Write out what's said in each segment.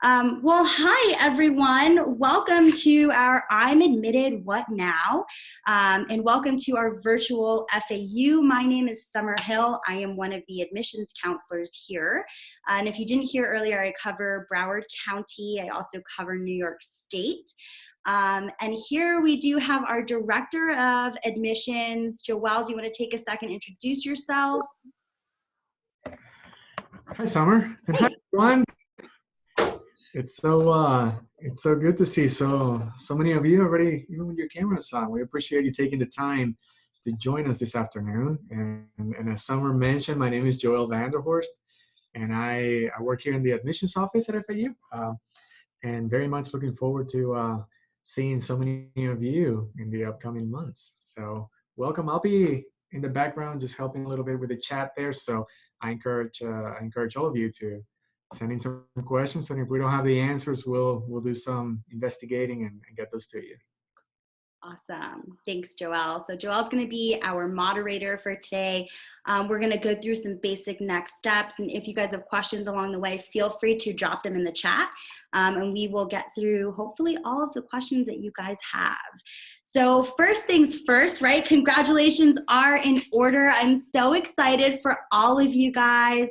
Well, hi, everyone. Welcome to our I'm Admitted, What Now? And welcome to our virtual FAU. My name is Summer Hill. I am one of the admissions counselors here. And if you didn't hear earlier, I cover Broward County. I also cover New York State. And here we do have our Director of Admissions. Joelle, do you want to take a second, introduce yourself? Hi, Summer. And hi, everyone. It's so good to see so many of you already, even with your cameras on. We appreciate you taking the time to join us this afternoon. And as Summer mentioned, my name is Joel Vanderhorst, and I work here in the admissions office at FAU. And very much looking forward to seeing so many of you in the upcoming months. So welcome. I'll be in the background just helping a little bit with the chat there. So I encourage all of you to send in some questions, and if we don't have the answers, we'll do some investigating and get those to you. Awesome. Thanks, Joelle. So Joelle's going to be our moderator for today. We're going to go through some basic next steps. And if you guys have questions along the way, feel free to drop them in the chat. And we will get through hopefully all of the questions that you guys have. So first things first, right? Congratulations are in order. I'm so excited for all of you guys.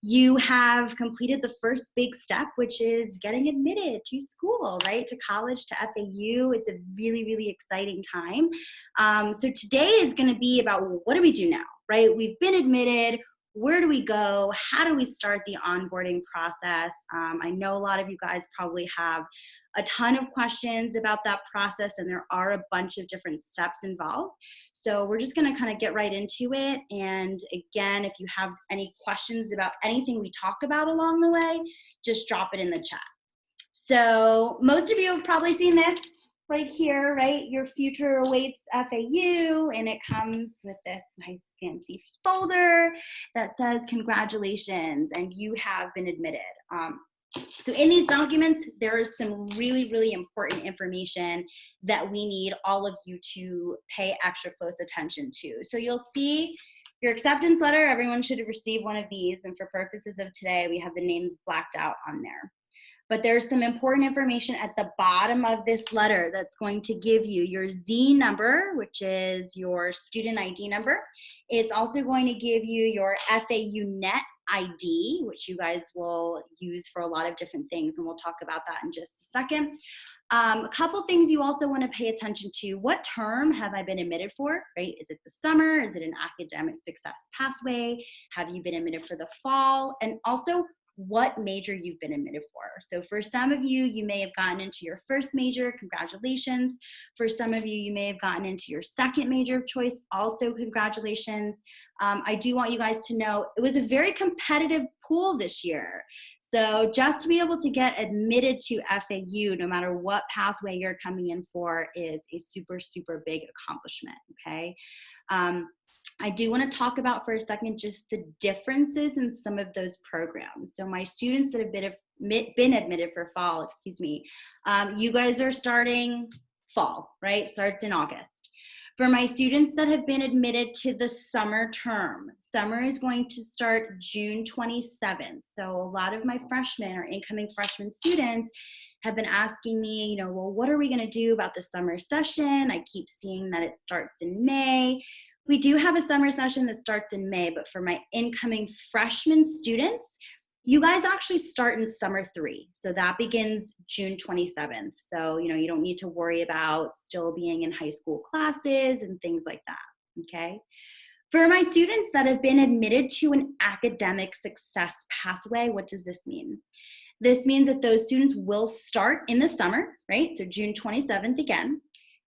You have completed the first big step, which is getting admitted to school, right? To college, to FAU. It's a really, really exciting time. So today is going to be about what do we do now, right? We've been admitted. Where do we go? How do we start the onboarding process? I know a lot of you guys probably have a ton of questions about that process, and there are a bunch of different steps involved. So we're just gonna kind of get right into it. And again, if you have any questions about anything we talk about along the way, just drop it in the chat. So most of you have probably seen this right here, right? Your future awaits FAU, and it comes with this nice fancy folder that says congratulations, and you have been admitted. So in these documents, there is some really, really important information that we need all of you to pay extra close attention to. So you'll see your acceptance letter. Everyone should have received one of these, and for purposes of today, we have the names blacked out on there. But there's some important information at the bottom of this letter that's going to give you your Z number, which is your student ID number. It's also going to give you your FAU Net ID, which you guys will use for a lot of different things, and we'll talk about that in just a second. A couple things you also want to pay attention to. What term have I been admitted for, right? Is it the summer? Is it an academic success pathway? Have you been admitted for the fall? And also, what major you've been admitted for. So for some of you, you may have gotten into your first major, congratulations. For some of you, you may have gotten into your second major of choice, also congratulations. I do want you guys to know it was a very competitive pool this year. So just to be able to get admitted to FAU, no matter what pathway you're coming in for, is a super, super big accomplishment, okay? I do want to talk about for a second just the differences in some of those programs. So my students that have been admitted for fall, you guys are starting fall, right? Starts in August. For my students that have been admitted to the summer term, summer is going to start June 27th. So a lot of my freshmen or incoming freshman students have been asking me, well, what are we going to do about the summer session? I keep seeing that it starts in May. We do have a summer session that starts in May, but for my incoming freshman students, you guys actually start in summer 3. So that begins June 27th. So, you don't need to worry about still being in high school classes and things like that, okay? For my students that have been admitted to an academic success pathway, what does this mean? This means that those students will start in the summer, right? So June 27th again.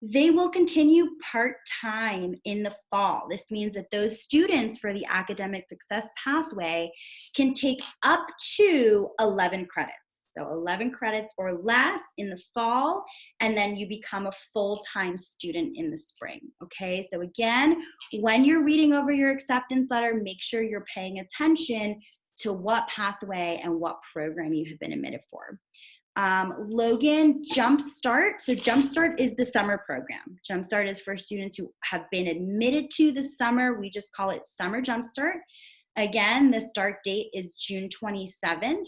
They will continue part-time in the fall. This means that those students for the academic success pathway can take up to 11 credits. So 11 credits or less in the fall, and then you become a full-time student in the spring, okay? So again, when you're reading over your acceptance letter, make sure you're paying attention to what pathway and what program you have been admitted for. Logan, Jumpstart. So Jumpstart is the summer program. Jumpstart is for students who have been admitted to the summer. We just call it Summer Jumpstart. Again, the start date is June 27th.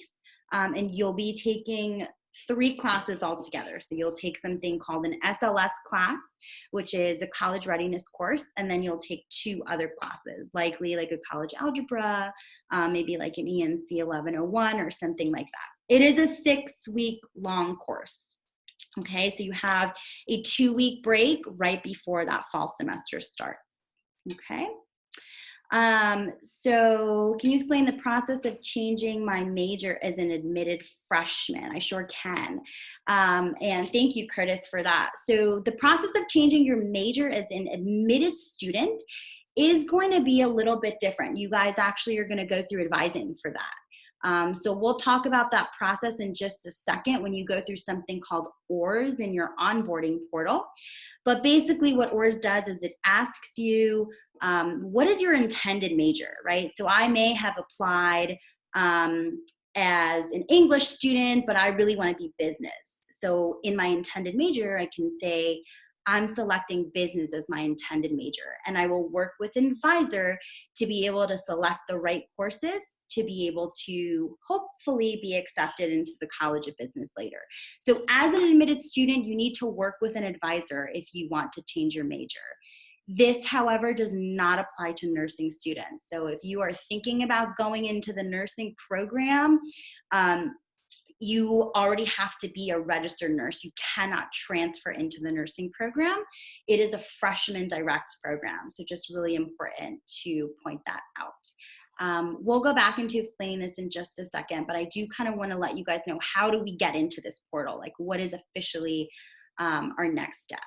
and you'll be taking 3 classes altogether. So you'll take something called an SLS class, which is a college readiness course, and then you'll take 2 other classes, likely like a college algebra, maybe like an ENC 1101 or something like that. It is a 6-week long course. Okay, so you have a 2-week break right before that fall semester starts. Okay. So can you explain the process of changing my major as an admitted freshman? I sure can. And thank you, Curtis, for that. So the process of changing your major as an admitted student is going to be a little bit different. You guys actually are going to go through advising for that. So we'll talk about that process in just a second when you go through something called ORS in your onboarding portal. But basically what ORS does is it asks you, what is your intended major, right? So I may have applied as an English student, but I really want to be business. So in my intended major, I can say, I'm selecting business as my intended major, and I will work with an advisor to be able to select the right courses to be able to hopefully be accepted into the College of Business later. So as an admitted student, you need to work with an advisor if you want to change your major. This, however, does not apply to nursing students. So if you are thinking about going into the nursing program, you already have to be a registered nurse. You cannot transfer into the nursing program. It is a freshman direct program. So just really important to point that out. We'll go back into explaining this in just a second, but I do kind of want to let you guys know, how do we get into this portal? Like, what is officially our next step?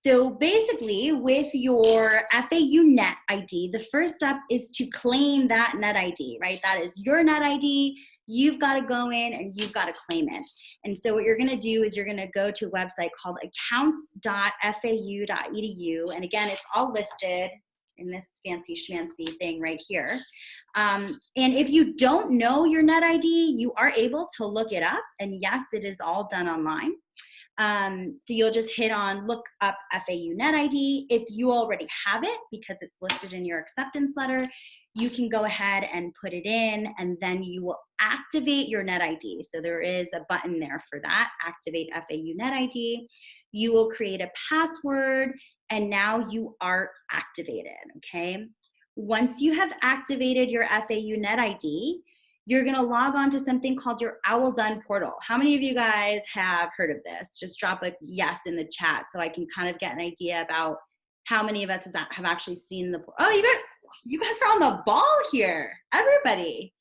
So basically, with your FAU net ID, the first step is to claim that net ID, right? That is your net ID. You've got to go in and you've got to claim it. And so what you're going to do is you're going to go to a website called accounts.fau.edu. And again, it's all listed in this fancy schmancy thing right here. And if you don't know your net ID, you are able to look it up. And yes, it is all done online. So you'll just hit on look up FAU net ID. If you already have it, because it's listed in your acceptance letter, you can go ahead and put it in, and then you will activate your net ID. So there is a button there for that, activate FAU net ID. You will create a password, and now you are activated, okay? Once you have activated your FAU net ID, you're gonna log on to something called your Owl Done portal. How many of you guys have heard of this? Just drop a yes in the chat so I can kind of get an idea about how many of us have actually seen the, oh, you guys are on the ball here, everybody.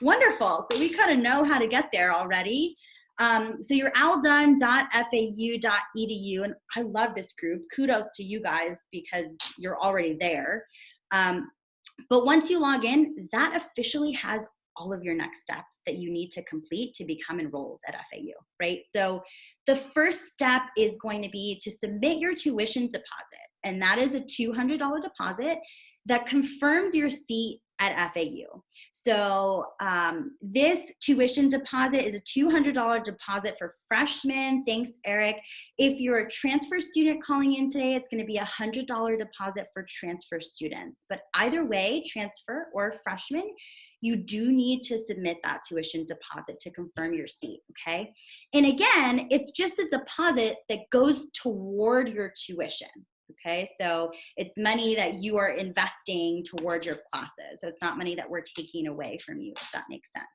Wonderful, so we kind of know how to get there already. So you're owldone.fau.edu, and I love this group. Kudos to you guys because you're already there. But once you log in, that officially has all of your next steps that you need to complete to become enrolled at FAU, right? So the first step is going to be to submit your tuition deposit, and that is a $200 deposit that confirms your seat at FAU. So this tuition deposit is a $200 deposit for freshmen. Thanks, Eric. If you're a transfer student calling in today, it's going to be a $100 deposit for transfer students. But either way, transfer or freshman, you do need to submit that tuition deposit to confirm your seat, okay? And again, it's just a deposit that goes toward your tuition. Okay, so it's money that you are investing toward your classes. So it's not money that we're taking away from you, if that makes sense.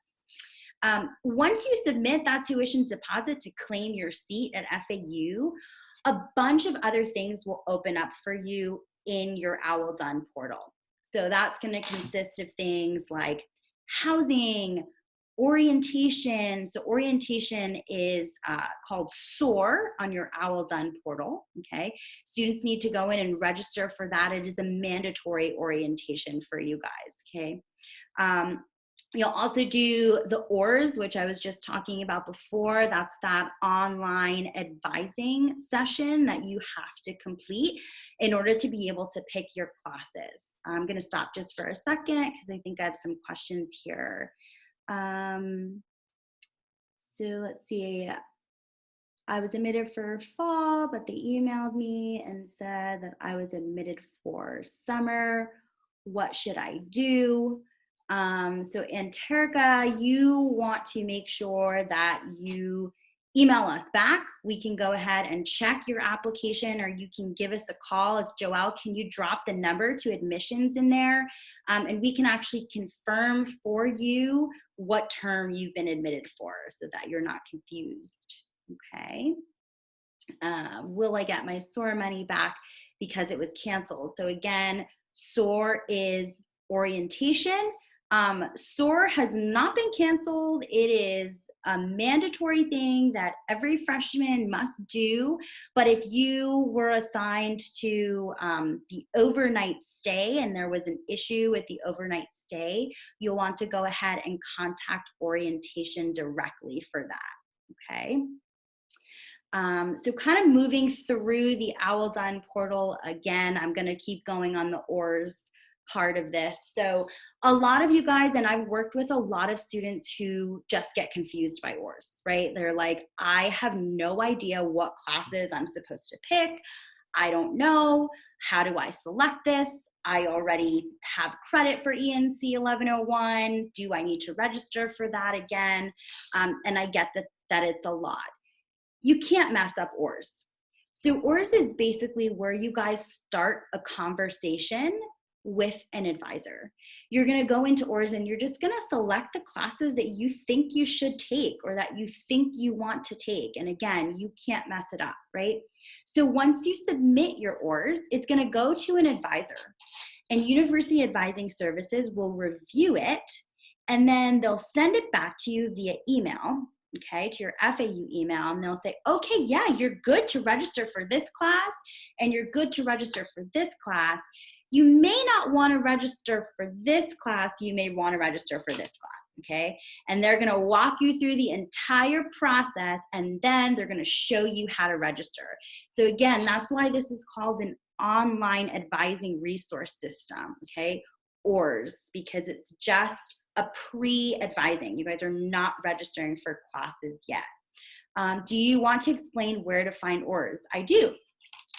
Once you submit that tuition deposit to claim your seat at FAU, a bunch of other things will open up for you in your Owl Done portal. So that's going to consist of things like housing, orientation. So orientation is called SOAR on your Owl Done portal, okay? Students need to go in and register for that. It is a mandatory orientation for you guys, okay? You'll also do the ORS, which I was just talking about before. That's that online advising session that you have to complete in order to be able to pick your classes. I'm gonna stop just for a second because I think I have some questions here. So let's see, I was admitted for fall, but they emailed me and said that I was admitted for summer. What should I do? So Anterica, you want to make sure that you email us back. We can go ahead and check your application, or you can give us a call. If Joelle, can you drop the number to admissions in there? And we can actually confirm for you what term you've been admitted for so that you're not confused. Okay. Will I get my SOAR money back because it was canceled? So again, SOAR is orientation. SOAR has not been canceled. It is a mandatory thing that every freshman must do. But if you were assigned to the overnight stay and there was an issue with the overnight stay, you'll want to go ahead and contact orientation directly for that, okay? So kind of moving through the OWL Done portal again, I'm going to keep going on the ORS part of this. So a lot of you guys, and I've worked with a lot of students who just get confused by ORS, right? They're like, I have no idea what classes I'm supposed to pick. I don't know. How do I select this? I already have credit for ENC 1101. Do I need to register for that again? And I get that it's a lot. You can't mess up ORS. So ORS is basically where you guys start a conversation with an advisor. You're going to go into ORS and you're just going to select the classes that you think you should take or that you think you want to take. And again, you can't mess it up, right? So once you submit your ORS, it's going to go to an advisor, and University Advising Services will review it, and then they'll send it back to you via email, okay, to your FAU email, and they'll say, okay, yeah, you're good to register for this class, and you're good to register for this class. You may not want to register for this class, you may want to register for this class, okay? And they're gonna walk you through the entire process, and then they're gonna show you how to register. So again, that's why this is called an online advising resource system, okay? ORS, because it's just a pre-advising. You guys are not registering for classes yet. Do you want to explain where to find ORS? I do.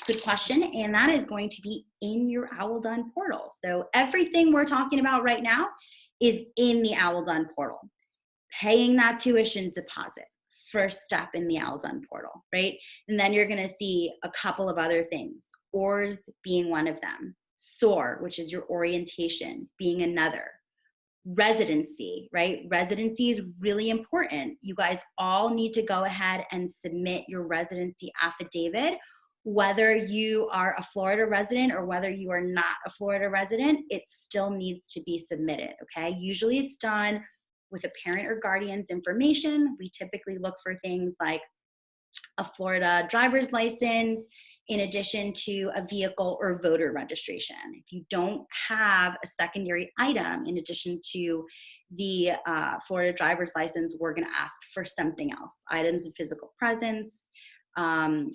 Good question, and that is going to be in your OWL Done portal. So everything we're talking about right now is in the OWL Done portal. Paying that tuition deposit, first step in the OWL Done portal, right? And then you're gonna see a couple of other things, ORS being one of them, SOAR, which is your orientation, being another. Residency, right? Residency is really important. You guys all need to go ahead and submit your residency affidavit. Whether you are a Florida resident or whether you are not a Florida resident, it still needs to be submitted, okay? Usually it's done with a parent or guardian's information. We typically look for things like a Florida driver's license, in addition to a vehicle or voter registration. If you don't have a secondary item in addition to the Florida driver's license, we're gonna ask for something else, items of physical presence,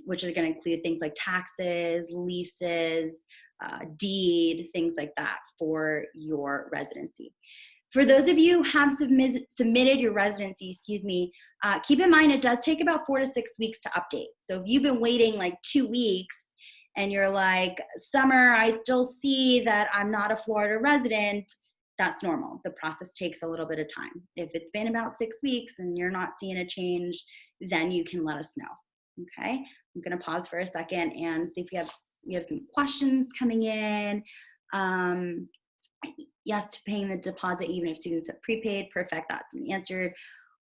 which are gonna include things like taxes, leases, deed, things like that for your residency. For those of you who have submitted your residency, keep in mind it does take about 4 to 6 weeks to update. So if you've been waiting like 2 weeks and you're like, Summer, I still see that I'm not a Florida resident, that's normal. The process takes a little bit of time. If it's been about 6 weeks and you're not seeing a change, then you can let us know, okay? I'm gonna pause for a second and see if we have some questions coming in. Yes to paying the deposit even if students have prepaid. Perfect, that's been answered.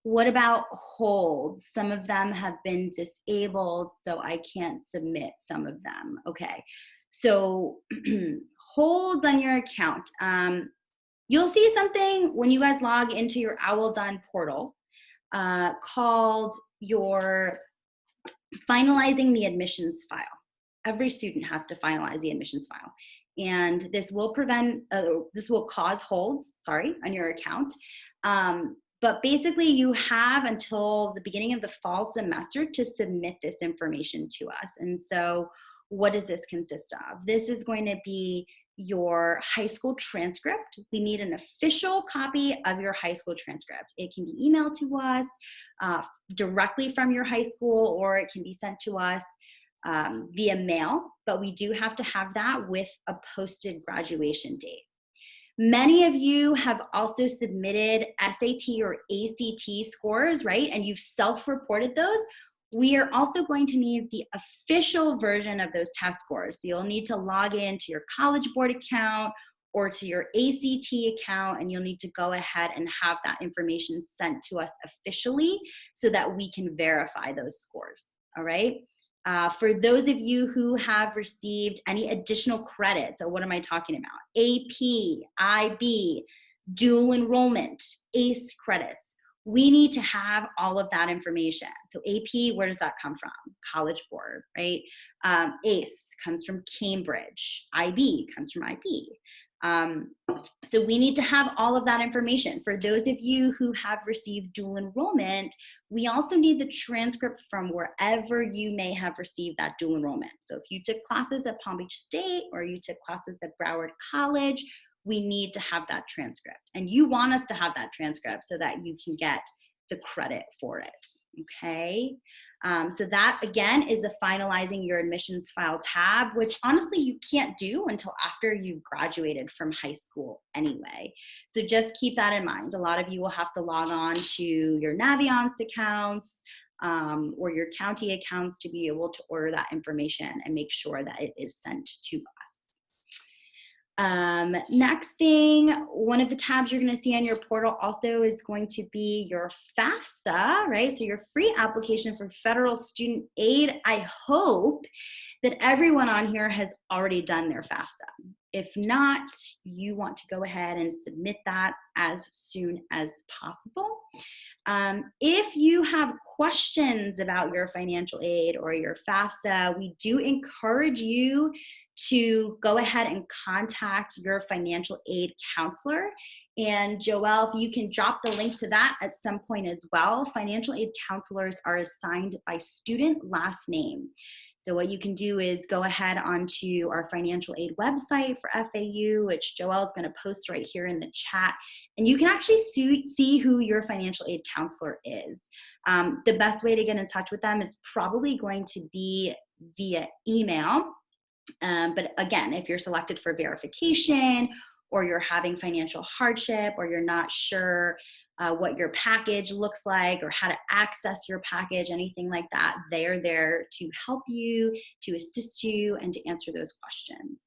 What about holds? Some of them have been disabled, so I can't submit some of them. Okay, so holds on your account. You'll see something when you guys log into your OWL Done portal called your finalizing the admissions file. Every student has to finalize the admissions file. And this will cause holds, on your account. But basically you have until the beginning of the fall semester to submit this information to us. And so what does this consist of? This is going to be your high school transcript. We need an official copy of your high school transcript. It can be emailed to us directly from your high school, or it can be sent to us via mail, but we do have to have that with a posted graduation date. Many of you have also submitted SAT or ACT scores, right? And you've self-reported those. We are also going to need the official version of those test scores. So you'll need to log in to your College Board account or to your ACT account, and you'll need to go ahead and have that information sent to us officially so that we can verify those scores, all right? For those of you who have received any additional credits, so what am I talking about? AP, IB, dual enrollment, ACE credits. We need to have all of that information. So AP, where does that come from? College Board, right? ACE comes from Cambridge. IB comes from IB. So we need to have all of that information. For those of you who have received dual enrollment, we also need the transcript from wherever you may have received that dual enrollment. So if you took classes at Palm Beach State or you took classes at Broward College, we need to have that transcript. And you want us to have that transcript so that you can get the credit for it, okay? So that, again, is the Finalizing Your Admissions File tab, which honestly you can't do until after you've graduated from high school anyway. So just keep that in mind. A lot of you will have to log on to your Naviance accounts or your county accounts to be able to order that information and make sure that it is sent to us. Next thing, one of the tabs you're going to see on your portal also is going to be your FAFSA, right? So your free application for federal student aid. I hope that everyone on here has already done their FAFSA. If not, you want to go ahead and submit that as soon as possible. If you have questions about your financial aid or your FAFSA, we do encourage you to go ahead and contact your financial aid counselor. And Joelle, if you can drop the link to that at some point as well. Financial aid counselors are assigned by student last name. So what you can do is go ahead onto our financial aid website for FAU, which Joelle is going to post right here in the chat. And you can actually see who your financial aid counselor is. The best way to get in touch with them is probably going to be via email. But again, if you're selected for verification or you're having financial hardship or you're not sure what your package looks like or how to access your package, anything like that, they're there to help you, to assist you, and to answer those questions.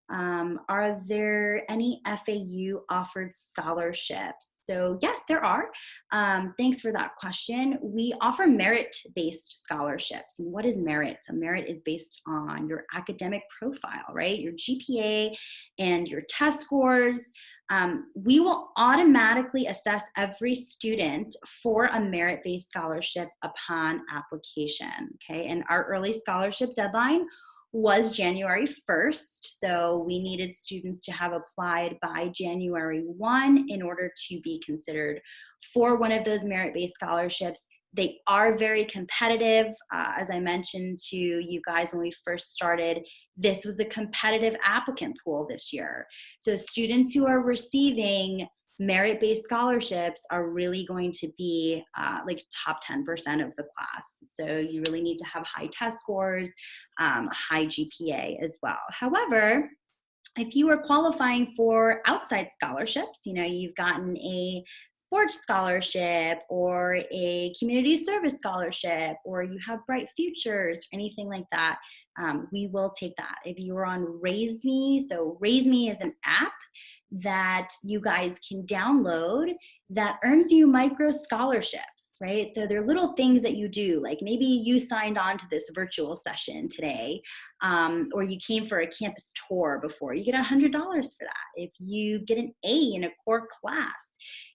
Are there any FAU offered scholarships? So yes, there are. Thanks for that question. We offer merit-based scholarships. And what is merit? So merit is based on your academic profile, right? Your GPA and your test scores. We will automatically assess every student for a merit-based scholarship upon application, okay? And our early scholarship deadline was January 1st, so we needed students to have applied by January 1 in order to be considered for one of those merit-based scholarships. They are very competitive. As I mentioned to you guys when we first started, this was a competitive applicant pool this year. So students who are receiving merit-based scholarships are really going to be like top 10% of the class. So you really need to have high test scores, high GPA as well. However, if you are qualifying for outside scholarships, you know, you've gotten a sports scholarship or a community service scholarship, or you have bright futures, or anything like that, we will take that. If you are on Raise Me, so Raise Me is an app that you guys can download that earns you micro scholarships, right? So they're little things that you do, like maybe you signed on to this virtual session today, or you came for a campus tour before, you get $100 for that. If you get an A in a core class,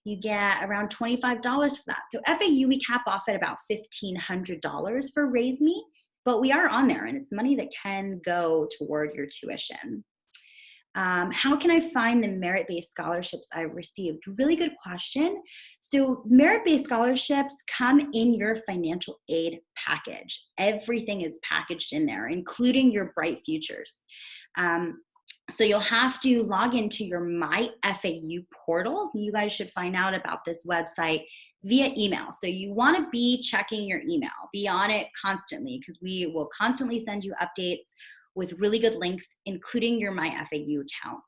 you get around $25 for that. So FAU, we cap off at about $1,500 for Raise Me, but we are on there and it's money that can go toward your tuition. How can I find the merit-based scholarships I received? Really good question. So merit-based scholarships come in your financial aid package. Everything is packaged in there, including your bright futures. So you'll have to log into your My FAU portal. You guys should find out about this website via email. So you want to be checking your email, be on it constantly, because we will constantly send you updates with really good links, including your My FAU account.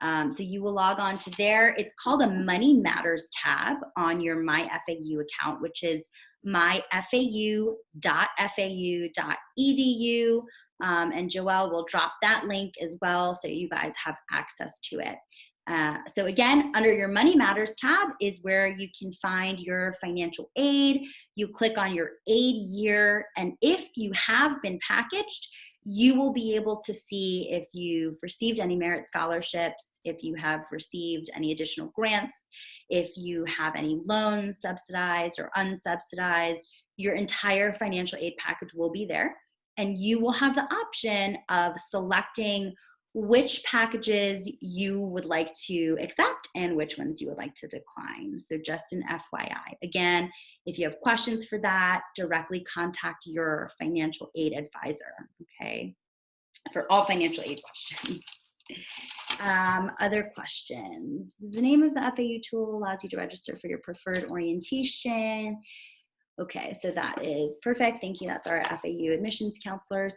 So you will log on to there. It's called a Money Matters tab on your My FAU account, which is myfau.fau.edu. And Joelle will drop that link as well so you guys have access to it. So again, under your Money Matters tab is where you can find your financial aid. You click on your aid year, and if you have been packaged, you will be able to see if you've received any merit scholarships, if you have received any additional grants, if you have any loans subsidized or unsubsidized. Your entire financial aid package will be there, and you will have the option of selecting which packages you would like to accept and which ones you would like to decline. So just an FYI. Again, if you have questions for that, directly contact your financial aid advisor, okay, for all financial aid questions. Other questions? The name of the FAU tool allows you to register for your preferred orientation. Okay, so that is perfect. Thank you. That's our FAU admissions counselors.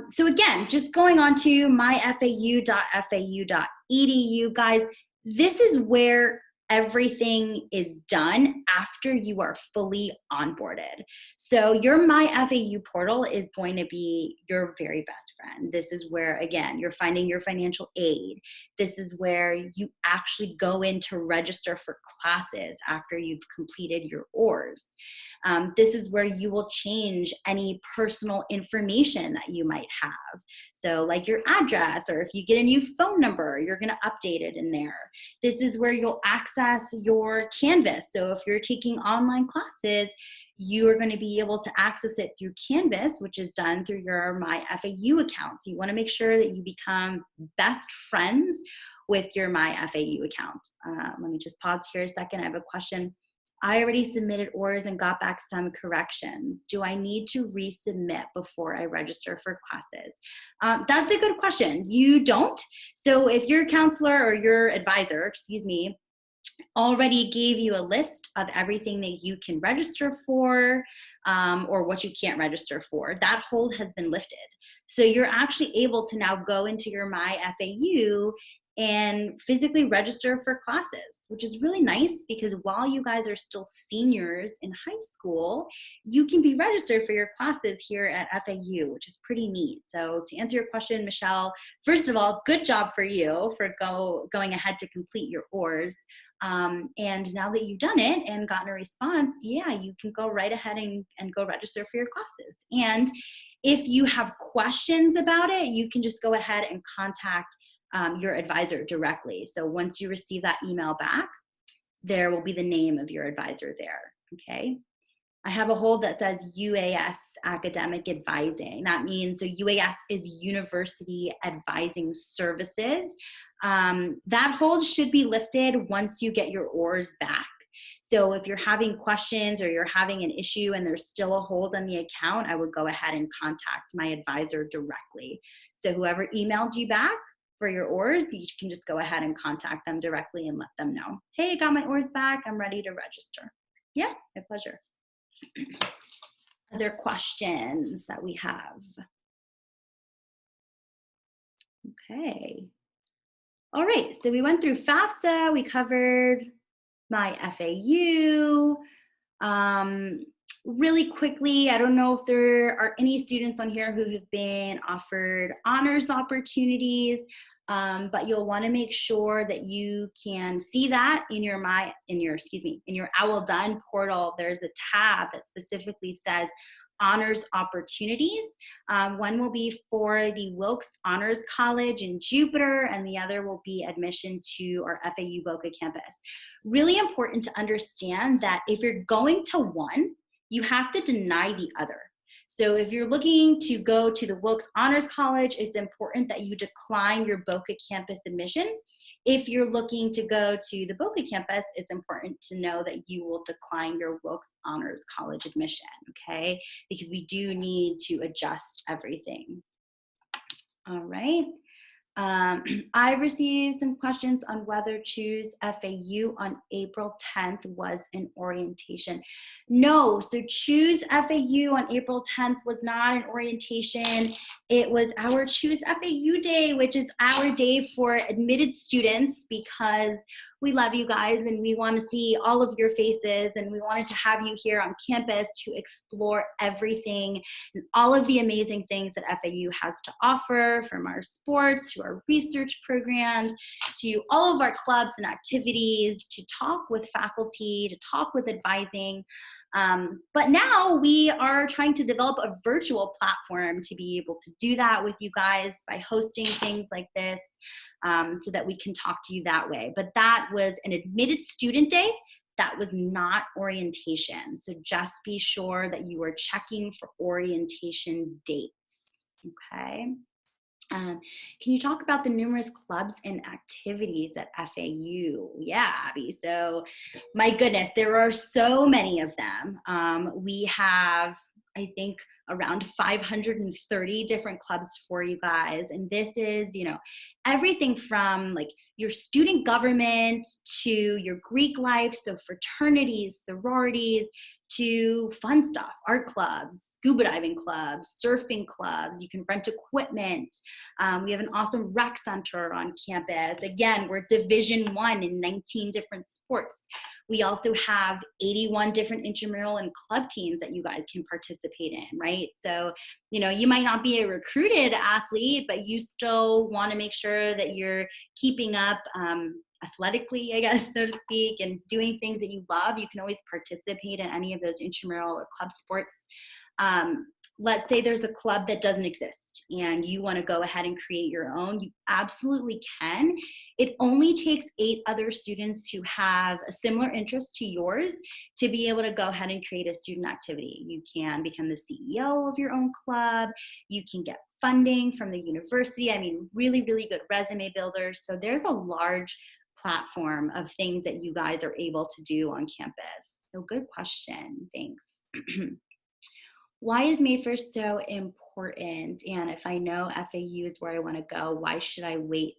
So again, just going on to myfau.fau.edu, guys, this is where everything is done after you are fully onboarded. So your My FAU portal is going to be your very best friend. This is where, again, you're finding your financial aid. This is where you actually go in to register for classes after you've completed your ORs. This is where you will change any personal information that you might have. So like your address, or if you get a new phone number, you're going to update it in there. This is where you'll access your Canvas. So if you're taking online classes, you are going to be able to access it through Canvas, which is done through your My FAU account. So you want to make sure that you become best friends with your My FAU account. Let me just pause here a second. I have a question. I already submitted ORs and got back some corrections. Do I need to resubmit before I register for classes? That's a good question. You don't. So if your counselor or your advisor, excuse me, already gave you a list of everything that you can register for or what you can't register for, that hold has been lifted. So you're actually able to now go into your My FAU and physically register for classes, which is really nice because while you guys are still seniors in high school, you can be registered for your classes here at FAU, which is pretty neat. So to answer your question, Michelle, first of all, good job for you for going ahead to complete your ORs. And now that you've done it and gotten a response, yeah, you can go right ahead and go register for your classes. And if you have questions about it, you can just go ahead and contact your advisor directly. So once you receive that email back, there will be the name of your advisor there, okay? I have a hold that says UAS Academic Advising. That means, so UAS is University Advising Services. That hold should be lifted once you get your ORs back. So if you're having questions or you're having an issue and there's still a hold on the account, I would go ahead and contact my advisor directly. So whoever emailed you back for your ORs, you can just go ahead and contact them directly and let them know, hey, I got my ORs back, I'm ready to register. Yeah, my pleasure. Other questions that we have? Okay. All right, so we went through FAFSA, we covered My FAU. Really quickly, I don't know if there are any students on here who have been offered honors opportunities, but you'll want to make sure that you can see that in your OWL Done portal. There's a tab that specifically says honors opportunities. One will be for the Wilkes Honors College in Jupiter, and the other will be admission to our FAU Boca campus. Really important to understand that if you're going to one, you have to deny the other. So if you're looking to go to the Wilkes Honors College, it's important that you decline your Boca campus admission. If you're looking to go to the Boca campus, it's important to know that you will decline your Wilkes Honors College admission, okay? Because we do need to adjust everything. All right. I received some questions on whether Choose FAU on April 10th was an orientation. No, so Choose FAU on April 10th was not an orientation. It was our Choose FAU Day, which is our day for admitted students because we love you guys and we want to see all of your faces, and we wanted to have you here on campus to explore everything and all of the amazing things that FAU has to offer, from our sports to our research programs to all of our clubs and activities, to talk with faculty, to talk with advising. But now we are trying to develop a virtual platform to be able to do that with you guys by hosting things like this, so that we can talk to you that way. But that was an admitted student day. That was not orientation. So just be sure that you are checking for orientation dates, okay? Can you talk about the numerous clubs and activities at FAU? Yeah, Abby. So, my goodness, there are so many of them. We have, I think, around 530 different clubs for you guys. And this is, everything from like your student government to your Greek life, so fraternities, sororities, to fun stuff, art clubs, scuba diving clubs, surfing clubs. You can rent equipment. We have an awesome rec center on campus. Again, we're Division I in 19 different sports. We also have 81 different intramural and club teams that you guys can participate in, right? So, you might not be a recruited athlete, but you still want to make sure that you're keeping up athletically, I guess, so to speak, and doing things that you love. You can always participate in any of those intramural or club sports. Let's say there's a club that doesn't exist and you want to go ahead and create your own. You absolutely can. It only takes 8 other students who have a similar interest to yours to be able to go ahead and create a student activity. You can become the CEO of your own club. You can get funding from the university. I mean, really, really good resume builders. So there's a large platform of things that you guys are able to do on campus. So good question. Thanks. Why is May 1st so important? And if I know FAU is where I want to go, why should I wait?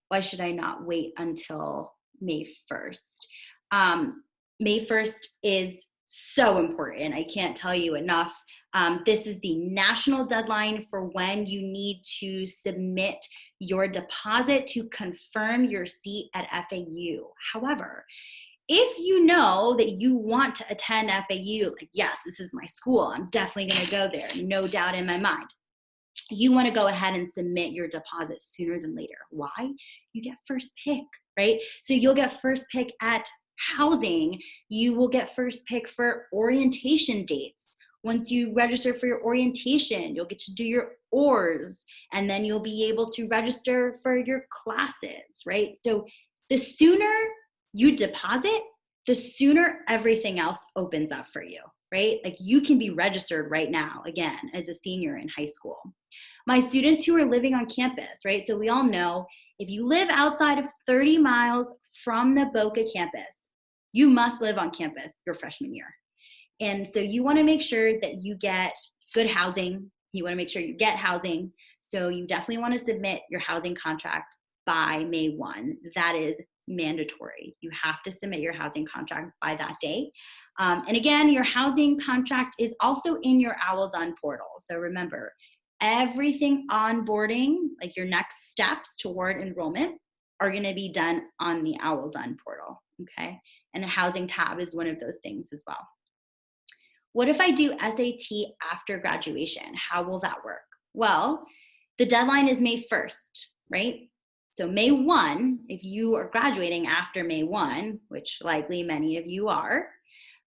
Why should I not wait until May 1st? May 1st is so important. I can't tell you enough. This is the national deadline for when you need to submit your deposit to confirm your seat at FAU. However, if you know that you want to attend FAU, like, yes, this is my school, I'm definitely going to go there, no doubt in my mind, you want to go ahead and submit your deposit sooner than later. Why? You get first pick, right? So you'll get first pick at housing. You will get first pick for orientation dates. Once you register for your orientation, you'll get to do your ORs, and then you'll be able to register for your classes, right? So the sooner you deposit, the sooner everything else opens up for you, right? Like, you can be registered right now, again, as a senior in high school. My students who are living on campus, right? So we all know if you live outside of 30 miles from the Boca campus, you must live on campus your freshman year. And so you want to make sure that you get good housing. You want to make sure you get housing. So you definitely want to submit your housing contract by May 1. That is mandatory. You have to submit your housing contract by that day. And again, your housing contract is also in your OWL Done portal. So remember, everything onboarding, like your next steps toward enrollment, are going to be done on the OWL Done portal, okay? And a housing tab is one of those things as well. What if I do SAT after graduation? How will that work? Well, the deadline is May 1st, right? So May 1, if you are graduating after May 1, which likely many of you are,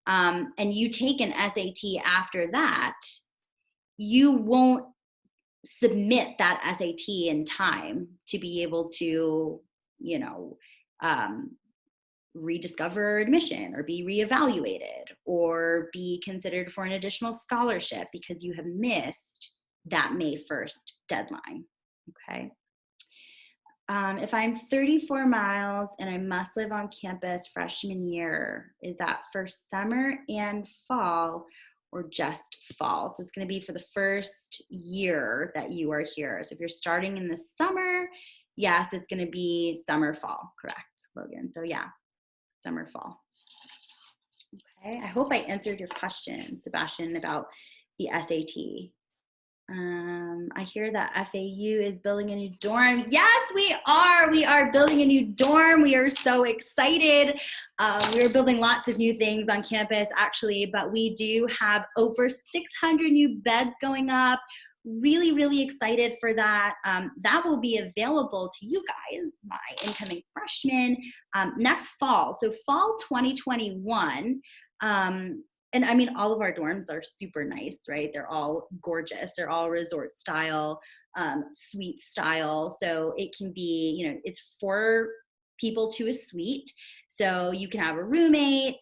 and you take an SAT after that, you won't submit that SAT in time to be able to, rediscover admission or be reevaluated or be considered for an additional scholarship because you have missed that May 1st deadline, okay? If I'm 34 miles and I must live on campus freshman year, is that for summer and fall or just fall? So it's going to be for the first year that you are here. So if you're starting in the summer, yes, it's going to be summer, fall, correct, Logan? So yeah, summer, fall. Okay, I hope I answered your question, Sebastian, about the SAT. I hear that FAU is building a new dorm. Yes, we are. We are building a new dorm. We are so excited. We're building lots of new things on campus, actually, but we do have over 600 new beds going up. Really, really excited for that. That will be available to you guys, my incoming freshmen, next fall. So fall 2021. And I mean, all of our dorms are super nice, right? They're all gorgeous. They're all resort style, suite style. So it can be, it's 4 people to a suite. So you can have a roommate,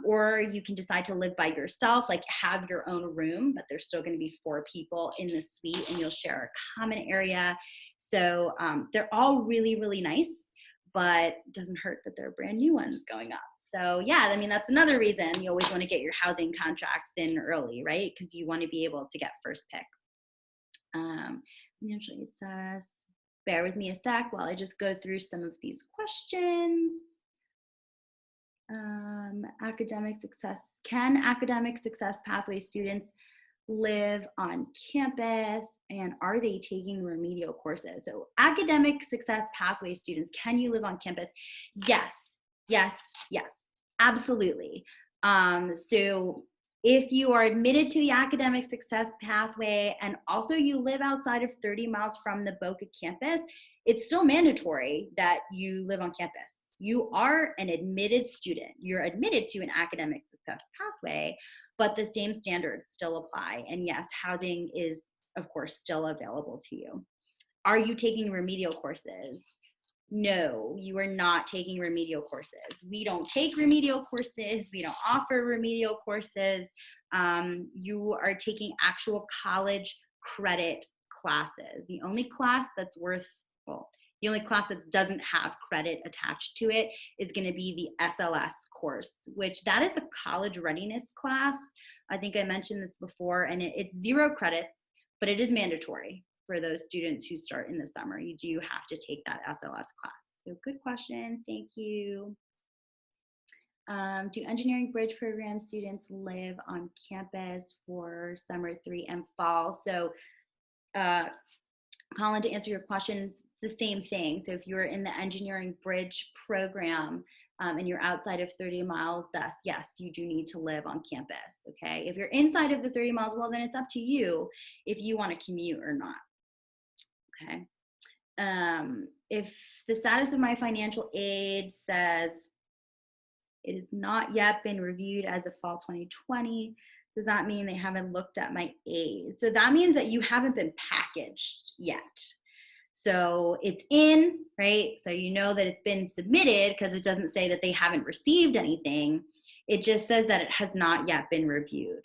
or you can decide to live by yourself, like have your own room, but there's still going to be 4 people in the suite and you'll share a common area. So they're all really, really nice, but it doesn't hurt that there are brand new ones going up. So yeah, I mean, that's another reason you always want to get your housing contracts in early, right? Because you want to be able to get first pick. Usually it says, bear with me a sec while I just go through some of these questions. Academic success. Can academic success pathway students live on campus, and are they taking remedial courses? So academic success pathway students, can you live on campus? Yes, yes, yes, absolutely. So if you are admitted to the academic success pathway and also you live outside of 30 miles from the Boca campus, it's still mandatory that you live on campus. You are an admitted student. You're admitted to an academic success pathway, but the same standards still apply. And yes, housing is, of course, still available to you. Are you taking remedial courses? No, you are not taking remedial courses. We don't take remedial courses. We don't offer remedial courses. You are taking actual college credit classes. The only class that's the only class that doesn't have credit attached to it is going to be the SLS course, which that is a college readiness class. I think I mentioned this before, and it's 0 credits, but it is mandatory for those students who start in the summer. You do have to take that SLS class. So good question. Thank you. Do engineering bridge program students live on campus for summer 3 and fall? So Colin, to answer your question, it's the same thing. So if you're in the engineering bridge program and you're outside of 30 miles, yes, you do need to live on campus, okay? If you're inside of the 30 miles, well, then it's up to you if you want to commute or not, okay? If the status of my financial aid says it has not yet been reviewed as of fall 2020, does that mean they haven't looked at my aid? So that means that you haven't been packaged yet. So it's in, right? So you know that it's been submitted because it doesn't say that they haven't received anything. It just says that it has not yet been reviewed.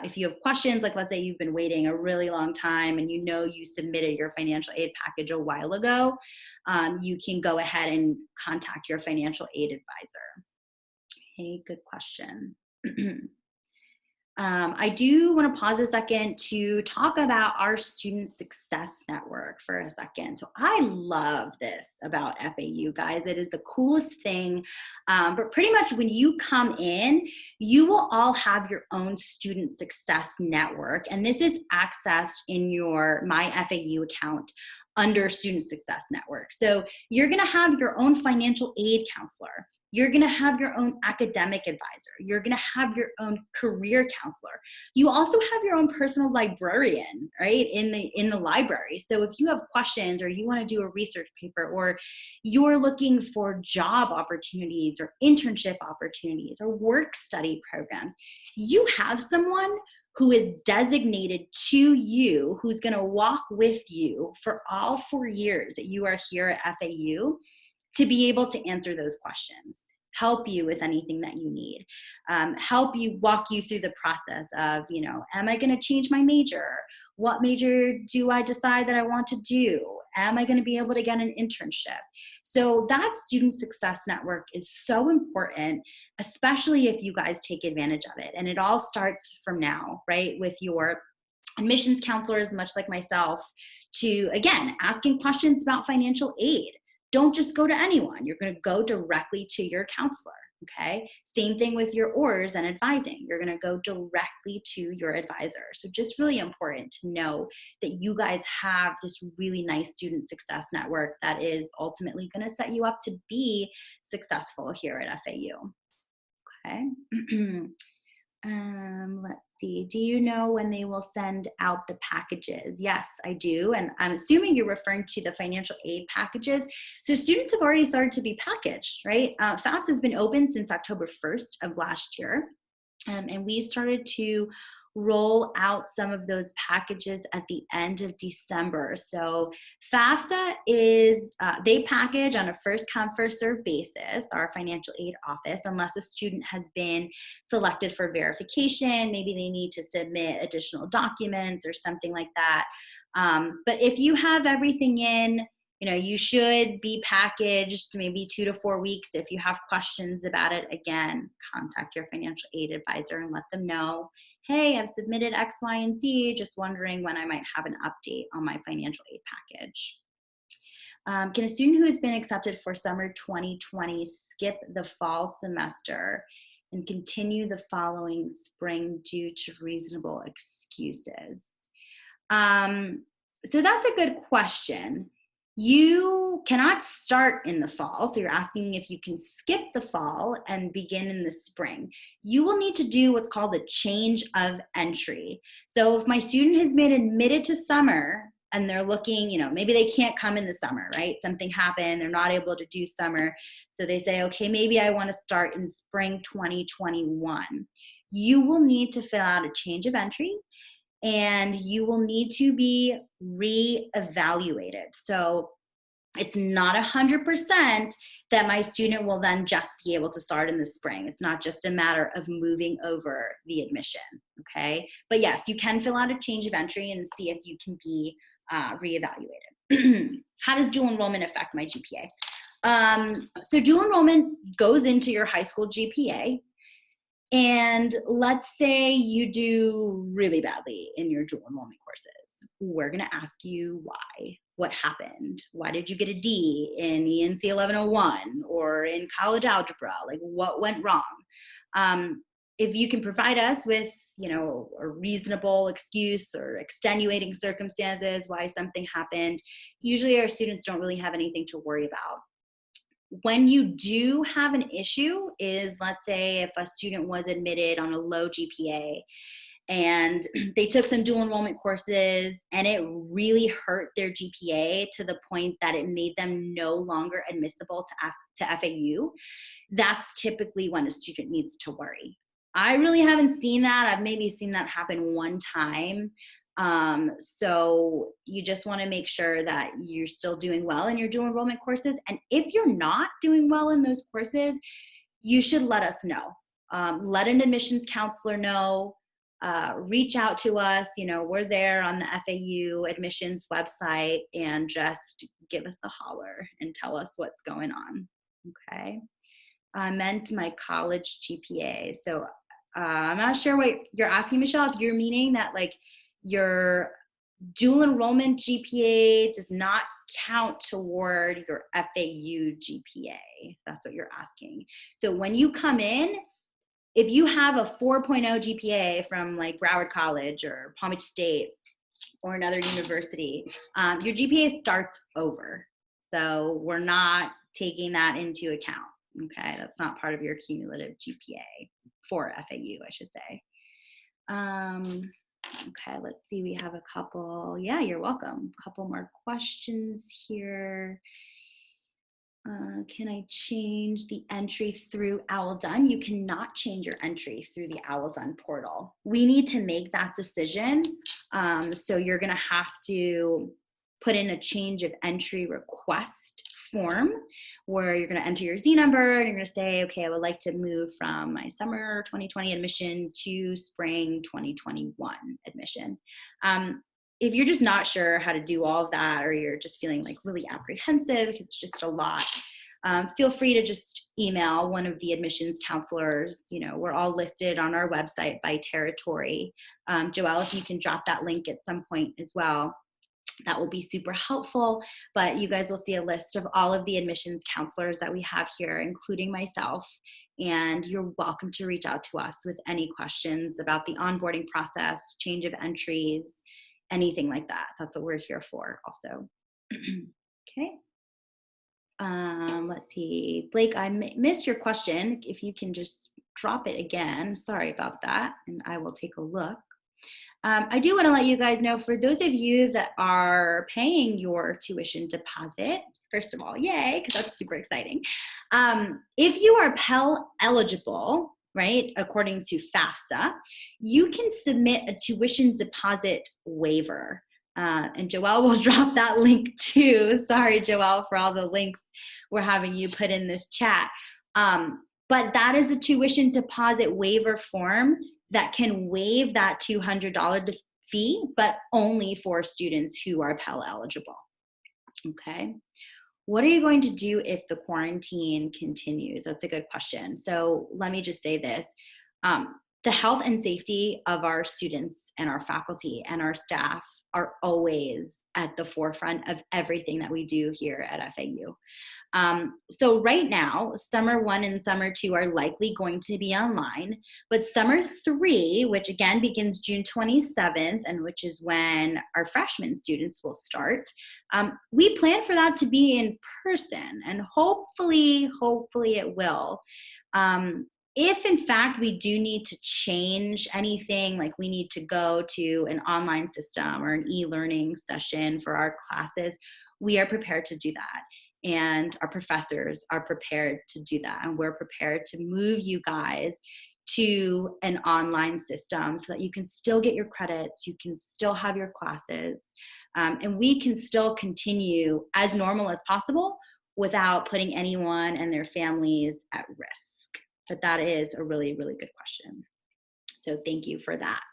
If you have questions, like let's say you've been waiting a really long time and you know you submitted your financial aid package a while ago, you can go ahead and contact your financial aid advisor. Okay, good question. I do want to pause a second to talk about our Student Success Network for a second. So I love this about FAU, guys. It is the coolest thing. But pretty much when you come in, you will all have your own Student Success Network. And this is accessed in your My FAU account under Student Success Network. So you're going to have your own financial aid counselor. You're going to have your own academic advisor. You're going to have your own career counselor. You also have your own personal librarian, right, in the library. So if you have questions or you want to do a research paper or you're looking for job opportunities or internship opportunities or work study programs, you have someone who is designated to you, who's going to walk with you for all 4 years that you are here at FAU, to be able to answer those questions, help you with anything that you need, help you walk you through the process of, am I going to change my major? What major do I decide that I want to do? Am I going to be able to get an internship? So that Student Success Network is so important, especially if you guys take advantage of it. And it all starts from now, right, with your admissions counselors, much like myself, to, again, asking questions about financial aid. Don't just go to anyone. You're going to go directly to your counselor. Okay. Same thing with your ORs and advising. You're going to go directly to your advisor. So just really important to know that you guys have this really nice student success network that is ultimately going to set you up to be successful here at FAU. Okay. Let's see. Do you know when they will send out the packages? Yes, I do. And I'm assuming you're referring to the financial aid packages. So students have already started to be packaged, right? FAFSA has been open since October 1st of last year. And we started to roll out some of those packages at the end of December. So FAFSA is, they package on a first come, first serve basis, our financial aid office, unless a student has been selected for verification. Maybe they need to submit additional documents or something like that. But if you have everything in, you should be packaged maybe 2 to 4 weeks. If you have questions about it, again, contact your financial aid advisor and let them know, hey, I've submitted X, Y, and Z, just wondering when I might have an update on my financial aid package. Can a student who has been accepted for summer 2020 skip the fall semester and continue the following spring due to reasonable excuses? So that's a good question. You cannot start in the fall. So you're asking if you can skip the fall and begin in the spring. You will need to do what's called a change of entry. So if my student has been admitted to summer and they're looking, maybe they can't come in the summer, right? Something happened, they're not able to do summer. So they say, okay, maybe I want to start in spring 2021. You will need to fill out a change of entry, and you will need to be re-evaluated. So it's not 100% that my student will then just be able to start in the spring. It's not just a matter of moving over the admission, okay? But yes, you can fill out a change of entry and see if you can be re-evaluated. How does dual enrollment affect my GPA? So dual enrollment goes into your high school GPA. And let's say you do really badly in your dual enrollment courses. We're going to ask you why. What happened? Why did you get a D in ENC 1101 or in college algebra? Like, what went wrong? If you can provide us with, a reasonable excuse or extenuating circumstances why something happened, usually our students don't really have anything to worry about. When you do have an issue is, let's say if a student was admitted on a low GPA and they took some dual enrollment courses and it really hurt their GPA to the point that it made them no longer admissible to FAU, that's typically when a student needs to worry. I really haven't seen that. I've maybe seen that happen one time. So you just want to make sure that you're still doing well in your dual enrollment courses. And if you're not doing well in those courses, you should let us know. Let an admissions counselor know, reach out to us. We're there on the FAU admissions website, and just give us a holler and tell us what's going on. Okay. I meant my college GPA. So I'm not sure what you're asking, Michelle, if you're meaning that like your dual enrollment GPA does not count toward your FAU GPA, if that's what you're asking. So when you come in, if you have a 4.0 GPA from like Broward College or Palm Beach State or another university, your GPA starts over. So we're not taking that into account. Okay, that's not part of your cumulative GPA for FAU, I should say. Okay, let's see, we have a couple. Yeah, you're welcome. A couple more questions here. Can I change the entry through OWLDone? You cannot change your entry through the OWLDone portal. We need to make that decision. So you're gonna have to put in a change of entry request form where you're going to enter your Z number and you're going to say, okay, I would like to move from my summer 2020 admission to spring 2021 admission. If you're just not sure how to do all of that, or you're just feeling like really apprehensive because it's just a lot, feel free to just email one of the admissions counselors. We're all listed on our website by territory. Joelle, if you can drop that link at some point as well, that will be super helpful. But you guys will see a list of all of the admissions counselors that we have here, including myself. And you're welcome to reach out to us with any questions about the onboarding process, change of entries, anything like that. That's what we're here for also. Okay. Let's see. Blake, I missed your question. If you can just drop it again. Sorry about that. And I will take a look. I do want to let you guys know, for those of you that are paying your tuition deposit, first of all, yay, because that's super exciting. If you are Pell eligible, right, according to FAFSA, you can submit a tuition deposit waiver. And Joelle will drop that link too. Sorry, Joelle, for all the links we're having you put in this chat. But that is a tuition deposit waiver form that can waive that $200 fee, but only for students who are Pell eligible. Okay. What are you going to do if the quarantine continues? That's a good question. So let me just say this. The health and safety of our students and our faculty and our staff are always at the forefront of everything that we do here at FAU. So right now, summer 1 and summer 2 are likely going to be online, but summer 3, which again begins June 27th, and which is when our freshman students will start, we plan for that to be in person, and hopefully it will. If in fact we do need to change anything, like we need to go to an online system or an e-learning session for our classes, we are prepared to do that. And our professors are prepared to do that. And we're prepared to move you guys to an online system so that you can still get your credits, you can still have your classes, and we can still continue as normal as possible without putting anyone and their families at risk. But that is a really, really good question. So thank you for that.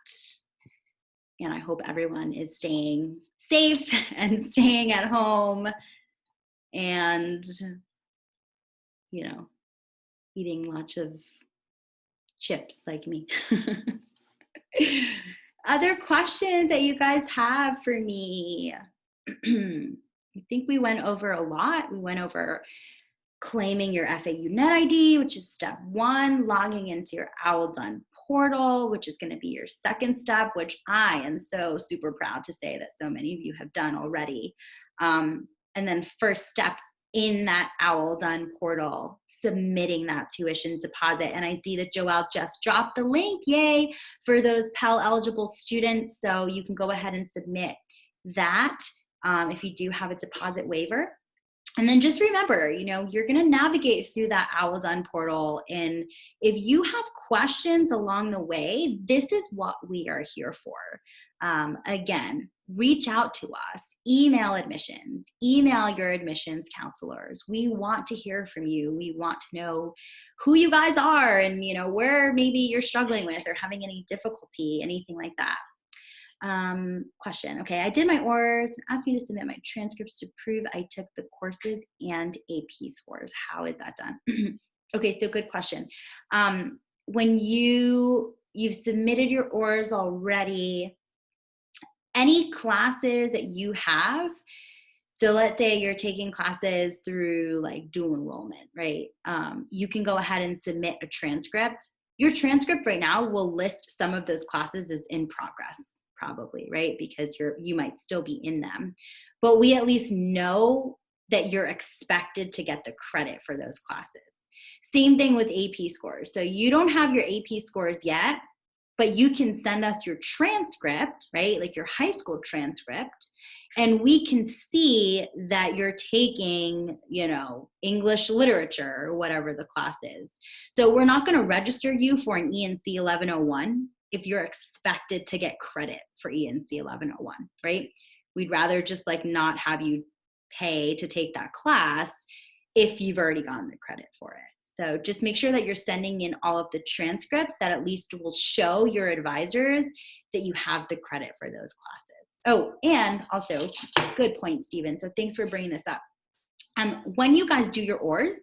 And I hope everyone is staying safe and staying at home and, you know, eating lots of chips like me. Other questions that you guys have for me? I think we went over a lot. We went over claiming your FAU Net ID, which is step 1, logging into your OWL Done portal, which is going to be your second step, which I am so super proud to say that so many of you have done already. And then first step in that OWL Done portal, submitting that tuition deposit. And I see that Joelle just dropped the link, yay, for those Pell eligible students. So you can go ahead and submit that if you do have a deposit waiver. And then just remember, you know, you're going to navigate through that OWL Done portal. And if you have questions along the way, this is what we are here for. Again, reach out to us, email admissions, email your admissions counselors. We want to hear from you. We want to know who you guys are and, you know, where maybe you're struggling with or having any difficulty, anything like that. Question. Okay, I did my ORs and asked me to submit my transcripts to prove I took the courses and AP scores. How is that done? Okay, so good question. When you've submitted your ORs already, any classes that you have, so let's say you're taking classes through like dual enrollment, right? You can go ahead and submit a transcript. Your transcript right now will list some of those classes as in progress, probably, right? Because you might still be in them. But we at least know that you're expected to get the credit for those classes. Same thing with AP scores. So you don't have your AP scores yet, but you can send us your transcript, right? Like your high school transcript, and we can see that you're taking, you know, English literature or whatever the class is. So we're not going to register you for an ENC 1101 if you're expected to get credit for ENC 1101, right? We'd rather just like not have you pay to take that class if you've already gotten the credit for it. So just make sure that you're sending in all of the transcripts that at least will show your advisors that you have the credit for those classes. Oh, and also, good point, Stephen. So thanks for bringing this up. When you guys do your ORs,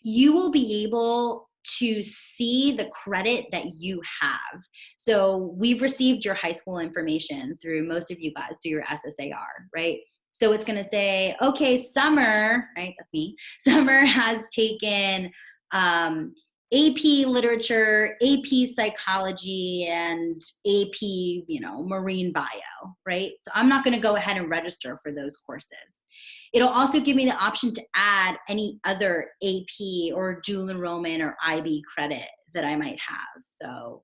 you will be able to see the credit that you have. So we've received your high school information through most of you guys through your SSAR, right? So it's going to say, okay, Summer, right? That's me. Summer has taken AP literature, AP psychology, and AP, marine bio, right? So I'm not going to go ahead and register for those courses. It'll also give me the option to add any other AP or dual enrollment or IB credit that I might have. So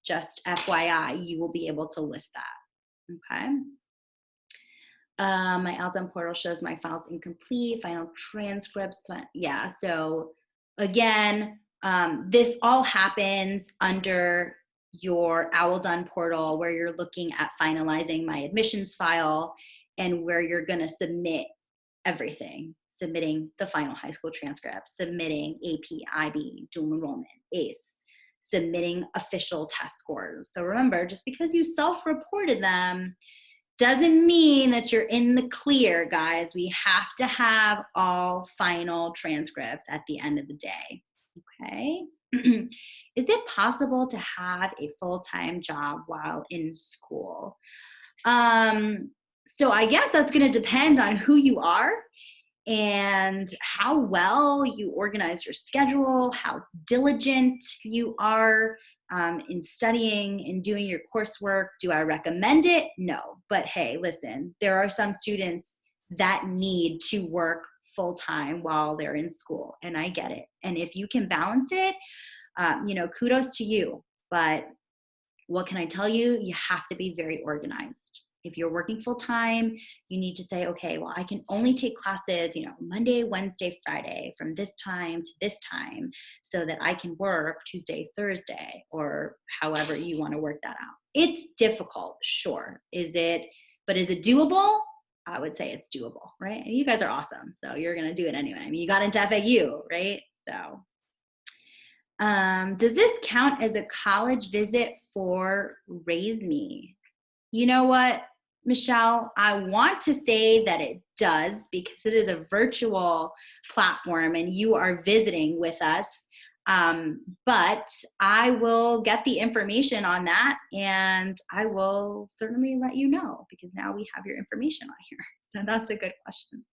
just FYI, you will be able to list that, okay? My Alton portal shows my files incomplete, final transcripts. Yeah, so again, this all happens under your OWLDone portal where you're looking at finalizing my admissions file and where you're gonna submit everything, submitting the final high school transcript, submitting AP, IB, dual enrollment, ACE, submitting official test scores. So remember, just because you self-reported them doesn't mean that you're in the clear, guys. We have to have all final transcripts at the end of the day, okay? Is it possible to have a full-time job while in school? So I guess that's gonna depend on who you are and how well you organize your schedule, how diligent you are in studying and doing your coursework. Do I recommend it? No. But hey, listen, there are some students that need to work full-time while they're in school, and I get it. And if you can balance it, kudos to you. But what can I tell you? You have to be very organized. If you're working full-time, you need to say, okay, well, I can only take classes, Monday, Wednesday, Friday from this time to this time so that I can work Tuesday, Thursday, or however you want to work that out. It's difficult, sure. But is it doable? I would say it's doable, right? And you guys are awesome, so you're going to do it anyway. I mean, you got into FAU, right? So does this count as a college visit for Raise Me? You know what, Michelle, I want to say that it does because it is a virtual platform and you are visiting with us. But I will get the information on that and I will certainly let you know because now we have your information on here. So that's a good question.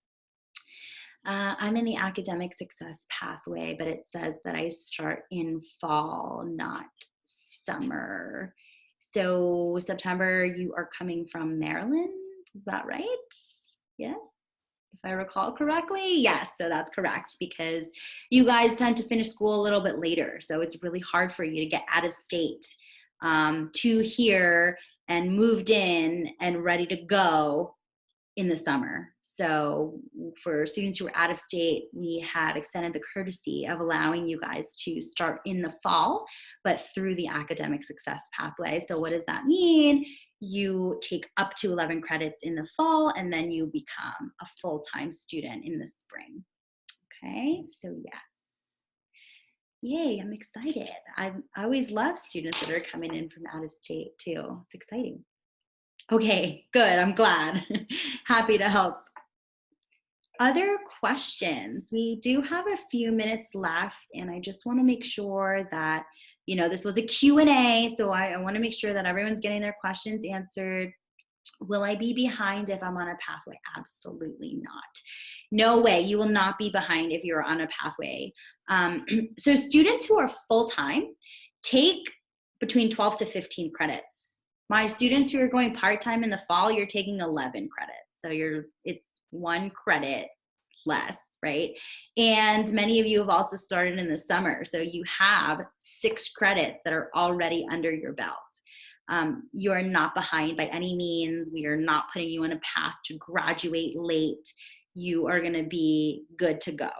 I'm in the academic success pathway, but it says that I start in fall, not summer. So September, you are coming from Maryland, is that right? Yes, if I recall correctly. Yes, so that's correct because you guys tend to finish school a little bit later. So it's really hard for you to get out of state to here and moved in and ready to go in the summer. So for students who are out of state, we have extended the courtesy of allowing you guys to start in the fall, but through the academic success pathway. So what does that mean? You take up to 11 credits in the fall, and then you become a full-time student in the spring. Okay, so yes. Yay, I'm excited. I always love students that are coming in from out of state too. It's exciting. Okay, good. I'm glad. Happy to help. Other questions? We do have a few minutes left, and I just want to make sure that, this was a Q&A, so I want to make sure that everyone's getting their questions answered. Will I be behind if I'm on a pathway? Absolutely not. No way. You will not be behind if you're on a pathway. So students who are full-time take between 12 to 15 credits. My students who are going part-time in the fall, you're taking 11 credits. So it's 1 credit less, right? And many of you have also started in the summer. So you have 6 credits that are already under your belt. You are not behind by any means. We are not putting you on a path to graduate late. You are going to be good to go,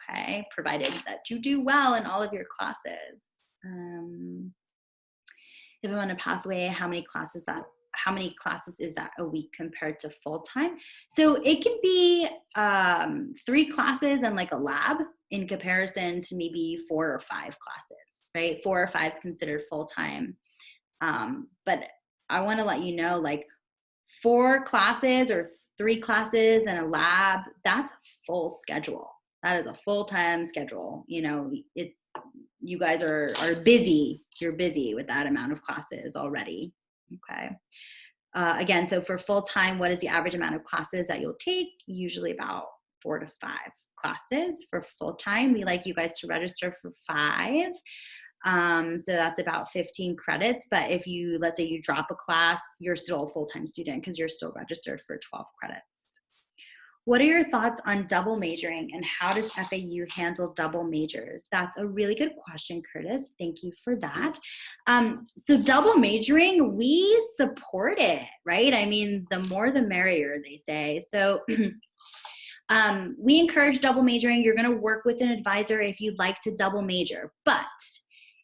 okay? Provided that you do well in all of your classes. If I'm on a pathway, how many classes is that a week compared to full-time? So it can be 3 classes and like a lab in comparison to maybe 4 or 5 classes, right? 4 or 5 is considered full-time. But I want to let you know, like 4 classes or 3 classes and a lab, that's a full schedule. That is a full-time schedule. You guys are busy. You're busy with that amount of classes already. Okay. Again, so for full-time, what is the average amount of classes that you'll take? Usually about 4 to 5 classes. For full-time, we like you guys to register for 5. So that's about 15 credits. But if you, let's say you drop a class, you're still a full-time student because you're still registered for 12 credits. What are your thoughts on double majoring, and how does FAU handle double majors? That's a really good question, Curtis. Thank you for that. So double majoring, we support it, right? I mean, the more the merrier, they say. So we encourage double majoring. You're going to work with an advisor if you'd like to double major, but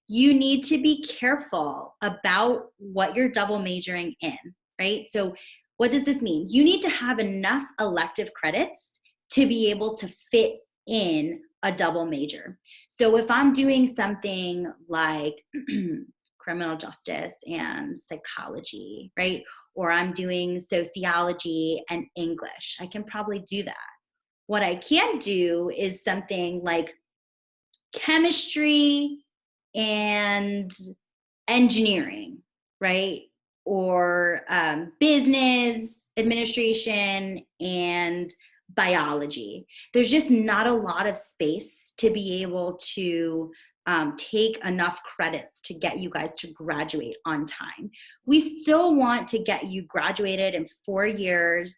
you need to be careful about what you're double majoring in, right? So what does this mean? You need to have enough elective credits to be able to fit in a double major. So if I'm doing something like criminal justice and psychology, right? Or I'm doing sociology and English, I can probably do that. What I can't do is something like chemistry and engineering, right? Or business administration and biology. There's just not a lot of space to be able to take enough credits to get you guys to graduate on time. We still want to get you graduated in 4 years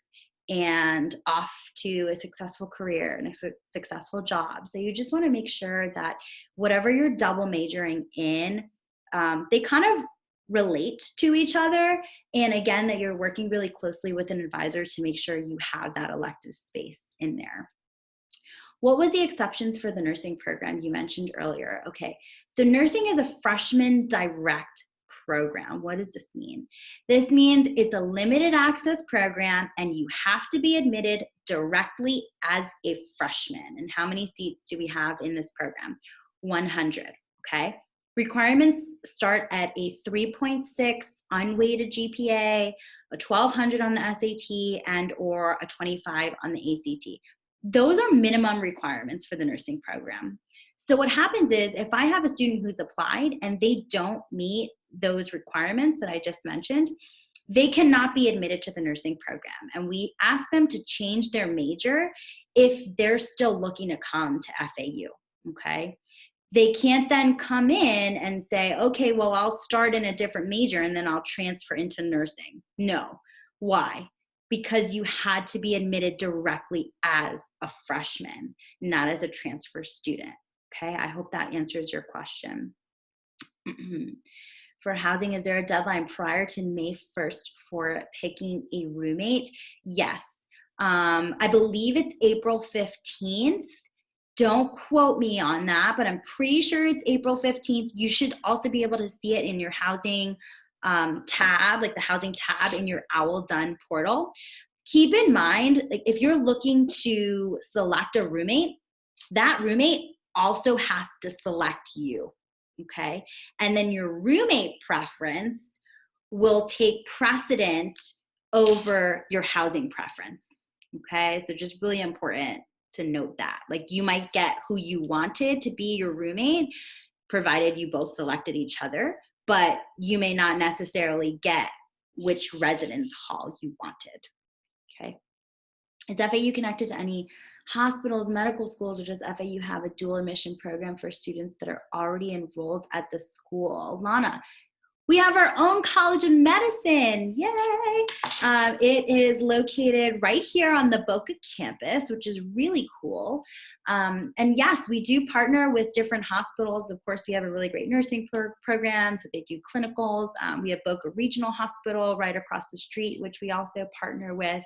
and off to a successful career and a successful job. So you just want to make sure that whatever you're double majoring in, they kind of relate to each other. And again, that you're working really closely with an advisor to make sure you have that elective space in there. What was the exceptions for the nursing program you mentioned earlier? Okay, so nursing is a freshman direct program. What does this mean? This means it's a limited access program and you have to be admitted directly as a freshman. And how many seats do we have in this program? 100, okay? Requirements start at a 3.6 unweighted GPA, a 1200 on the SAT, and or a 25 on the ACT. Those are minimum requirements for the nursing program. So what happens is if I have a student who's applied and they don't meet those requirements that I just mentioned, they cannot be admitted to the nursing program. And we ask them to change their major if they're still looking to come to FAU, okay? They can't then come in and say, okay, well, I'll start in a different major and then I'll transfer into nursing. No. Why? Because you had to be admitted directly as a freshman, not as a transfer student. Okay, I hope that answers your question. For housing, is there a deadline prior to May 1st for picking a roommate? Yes. I believe it's April 15th. Don't quote me on that, but I'm pretty sure it's April 15th. You should also be able to see it in your housing tab, like the housing tab in your Owl Done portal. Keep in mind, like if you're looking to select a roommate, that roommate also has to select you, okay? And then your roommate preference will take precedent over your housing preference, okay? So just really important to note that. Like you might get who you wanted to be your roommate, provided you both selected each other, but you may not necessarily get which residence hall you wanted, okay? Is FAU connected to any hospitals, medical schools, or does FAU have a dual admission program for students that are already enrolled at the school? Lana, we have our own College of Medicine, yay! It is located right here on the Boca campus, which is really cool. And yes, we do partner with different hospitals. Of course, we have a really great nursing program, so they do clinicals. We have Boca Regional Hospital right across the street, which we also partner with.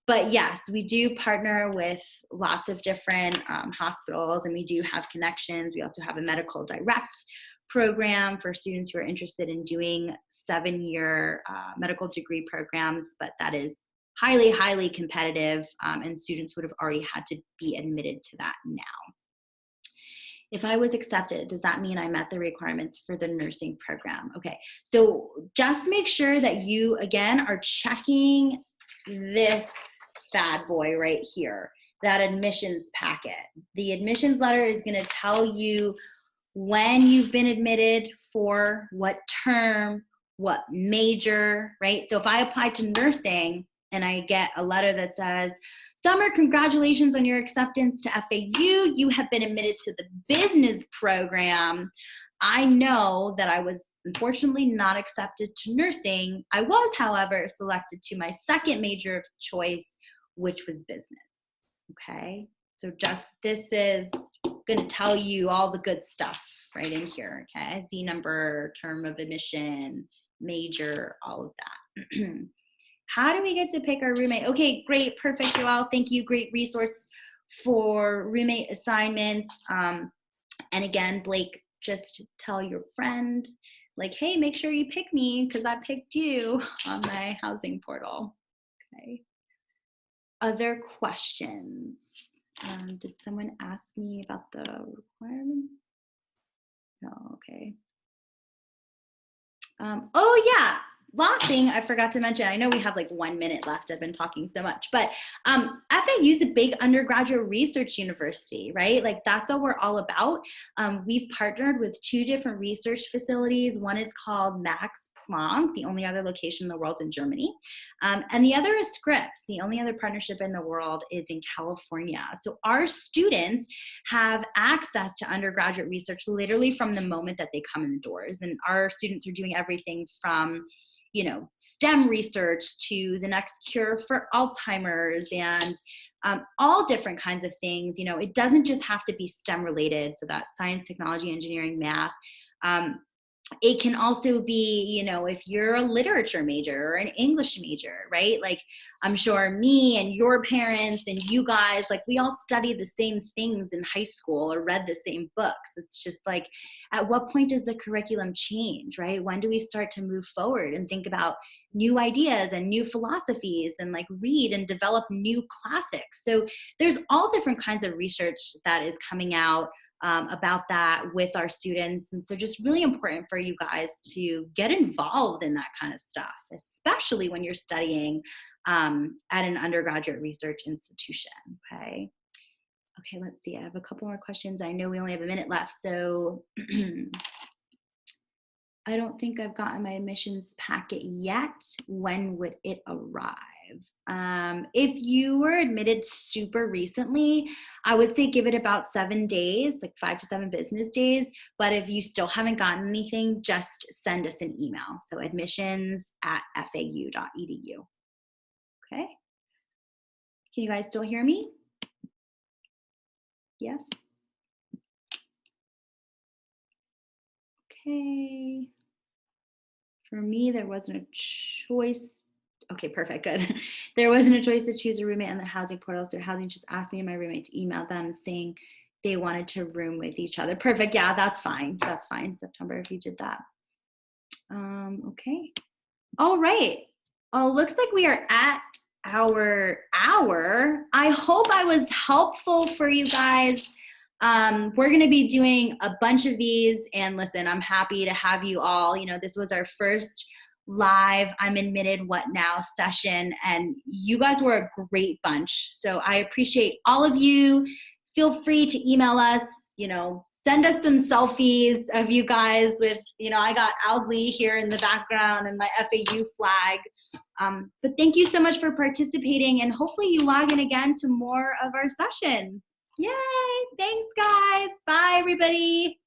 But yes, we do partner with lots of different hospitals, and we do have connections. We also have a medical direct program for students who are interested in doing 7-year medical degree programs, but that is highly, highly competitive, and students would have already had to be admitted to that now. If I was accepted, does that mean I met the requirements for the nursing program? Okay, so just make sure that you, again, are checking this bad boy right here, that admissions packet. The admissions letter is going to tell you when you've been admitted, for what term, what major, right? So if I apply to nursing and I get a letter that says, Summer, congratulations on your acceptance to FAU. You have been admitted to the business program. I know that I was unfortunately not accepted to nursing. I was, however, selected to my second major of choice, which was business. Okay, so just this is going to tell you all the good stuff right in here. Okay, D number, term of admission, major, all of that. How do we get to pick our roommate? Okay, great, perfect, Joelle. Thank you. Great resource for roommate assignments. And again, Blake, just tell your friend, like, hey, make sure you pick me because I picked you on my housing portal. Okay. Other questions? Did someone ask me about the requirements? No, okay. Oh yeah, last thing I forgot to mention, I know we have like 1 minute left, I've been talking so much, but FAU is a big undergraduate research university, right? Like that's what we're all about. We've partnered with 2 different research facilities. One is called Max Planck, the only other location in the world in Germany. And the other is Scripps. The only other partnership in the world is in California. So our students have access to undergraduate research literally from the moment that they come in the doors. And our students are doing everything from, you know, STEM research to the next cure for Alzheimer's and all different kinds of things. You know, it doesn't just have to be STEM related, so that science, technology, engineering, math. It can also be, you know, if you're a literature major or an English major, right? Like I'm sure me and your parents and you guys, like we all studied the same things in high school or read the same books. It's just like, at what point does the curriculum change, right? When do we start to move forward and think about new ideas and new philosophies and like read and develop new classics? So there's all different kinds of research that is coming out about that with our students. And so just really important for you guys to get involved in that kind of stuff, especially when you're studying at an undergraduate research institution, okay? Okay, let's see, I have a couple more questions. I know we only have a minute left, so I don't think I've gotten my admissions packet yet. When would it arrive? If you were admitted super recently, I would say give it about 7 days, like 5 to 7 business days. But if you still haven't gotten anything, just send us an email. So admissions@fau.edu. Okay. Can you guys still hear me? Yes. Okay. For me, there wasn't a choice. Okay, perfect, good. There wasn't a choice to choose a roommate on the housing portal, so housing just asked me and my roommate to email them saying they wanted to room with each other. Perfect, yeah, that's fine. That's fine, September, if you did that. Okay, all right. Oh, looks like we are at our hour. I hope I was helpful for you guys. We're going to be doing a bunch of these, and listen, I'm happy to have you all. You know, this was our first live I'm admitted what now session, and you guys were a great bunch. So I appreciate all of you. Feel free to email us, you know, send us some selfies of you guys with, you know, I got Owsley here in the background and my FAU flag. But thank you so much for participating, and hopefully you log in again to more of our sessions. Yay! Thanks, guys. Bye, everybody.